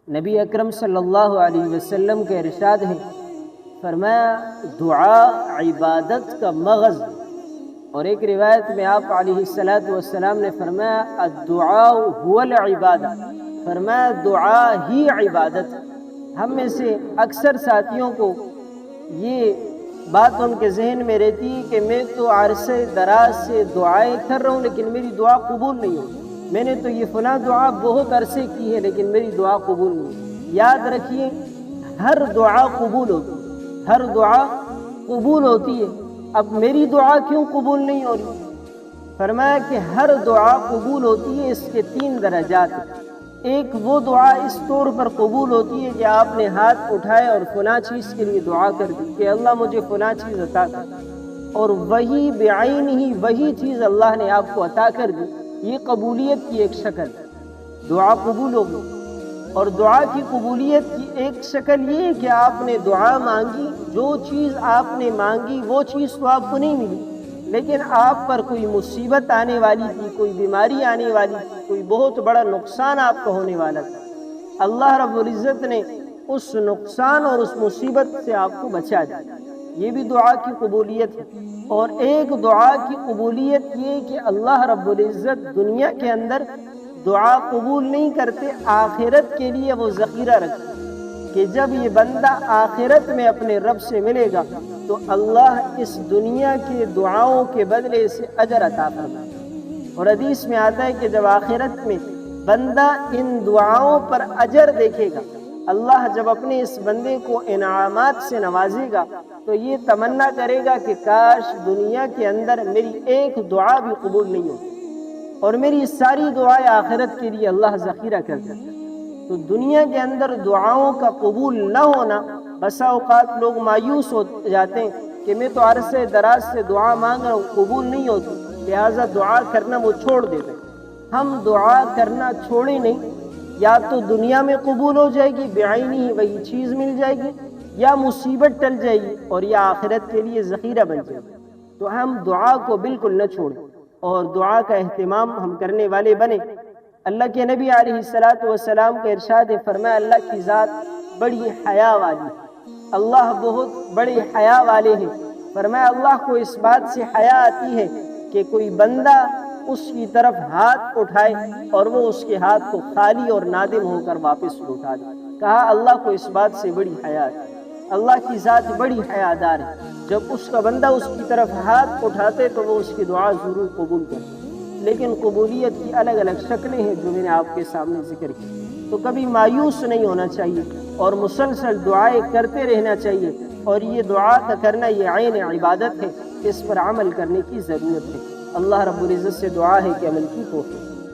نبی اکرم صلی اللہ علیہ وسلم کے ارشاد ہے، فرمایا دعا عبادت کا مغز۔ اور ایک روایت میں آپ علیہ السلام نے فرمایا الدعاء هو العبادہ، فرمایا دعا ہی عبادت۔ ہم میں سے اکثر ساتھیوں کو یہ بات ان کے ذہن میں رہتی ہے کہ میں تو عرصے دراز سے دعائیں کر رہا ہوں لیکن میری دعا قبول نہیں ہوتی، میں نے تو یہ فلاں دعا بہت عرصے کی ہے لیکن میری دعا قبول نہیں ہوتی۔ یاد رکھیے ہر دعا قبول ہوتی ہے، ہر دعا قبول ہوتی ہے۔ اب میری دعا کیوں قبول نہیں ہو رہی؟ فرمایا کہ ہر دعا قبول ہوتی ہے، اس کے 3 درجات ہیں۔ ایک وہ دعا اس طور پر قبول ہوتی ہے کہ آپ نے ہاتھ اٹھائے اور فلاں چیز کے لیے دعا کر دی کہ اللہ مجھے فلاں چیز عطا کر، اور وہی بعین ہی وہی چیز اللہ نے آپ کو عطا کر دی، یہ قبولیت کی ایک شکل ہے، دعا قبول ہوگی۔ اور دعا کی قبولیت کی ایک شکل یہ ہے کہ آپ نے دعا مانگی، جو چیز آپ نے مانگی وہ چیز تو آپ کو نہیں ملی، لیکن آپ پر کوئی مصیبت آنے والی تھی، کوئی بیماری آنے والی تھی، کوئی بہت بڑا نقصان آپ کو ہونے والا تھا، اللہ رب العزت نے اس نقصان اور اس مصیبت سے آپ کو بچا دیا، یہ بھی دعا کی قبولیت ہے۔ اور ایک دعا کی قبولیت یہ کہ اللہ رب العزت دنیا کے اندر دعا قبول نہیں کرتے، آخرت کے لیے وہ ذخیرہ رکھتے کہ جب یہ بندہ آخرت میں اپنے رب سے ملے گا تو اللہ اس دنیا کے دعاؤں کے بدلے سے اجر عطا فرمائے۔ اور حدیث میں آتا ہے کہ جب آخرت میں بندہ ان دعاؤں پر اجر دیکھے گا، اللہ جب اپنے اس بندے کو انعامات سے نوازے گا تو یہ تمنا کرے گا کہ کاش دنیا کے اندر میری ایک دعا بھی قبول نہیں ہوتی اور میری ساری دعائیں آخرت کے لیے اللہ ذخیرہ کر دیتا۔ تو دنیا کے اندر دعاؤں کا قبول نہ ہونا، بسا اوقات لوگ مایوس ہو جاتے ہیں کہ میں تو عرصے دراز سے دعا مانگ رہا ہوں قبول نہیں ہوتی، لہٰذا دعا کرنا وہ چھوڑ دیتے ہیں۔ ہم دعا کرنا چھوڑیں نہیں، یا تو دنیا میں قبول ہو جائے گی، بعینی ہی وہی چیز مل جائے گی، یا مصیبت ٹل جائے گی اور یا آخرت کے لیے ذخیرہ بن جائے گی۔ تو ہم دعا کو بالکل نہ چھوڑیں اور دعا کا اہتمام ہم کرنے والے بنیں۔ اللہ کے نبی علیہ السلام کا ارشاد ہے، فرمایا اللہ کی ذات بڑی حیا والی ہے، اللہ بہت بڑے حیا والے ہیں۔ فرمایا اللہ کو اس بات سے حیا آتی ہے کہ کوئی بندہ اس کی طرف ہاتھ اٹھائے اور وہ اس کے ہاتھ کو خالی اور نادم ہو کر واپس لوٹا دے۔ کہا اللہ کو اس بات سے بڑی حیا آتی ہے، اللہ کی ذات بڑی حیادار ہے، جب اس کا بندہ اس کی طرف ہاتھ اٹھاتے تو وہ اس کی دعا ضرور قبول کرتے۔ لیکن قبولیت کی الگ الگ شکلیں ہیں جو میں نے آپ کے سامنے ذکر کی، تو کبھی مایوس نہیں ہونا چاہیے اور مسلسل دعائیں کرتے رہنا چاہیے، اور یہ دعا کا کرنا یہ عین عبادت ہے، اس پر عمل کرنے کی ضرورت ہے۔ اللہ رب العزت سے دعا ہے کہ عمل کی توفیق۔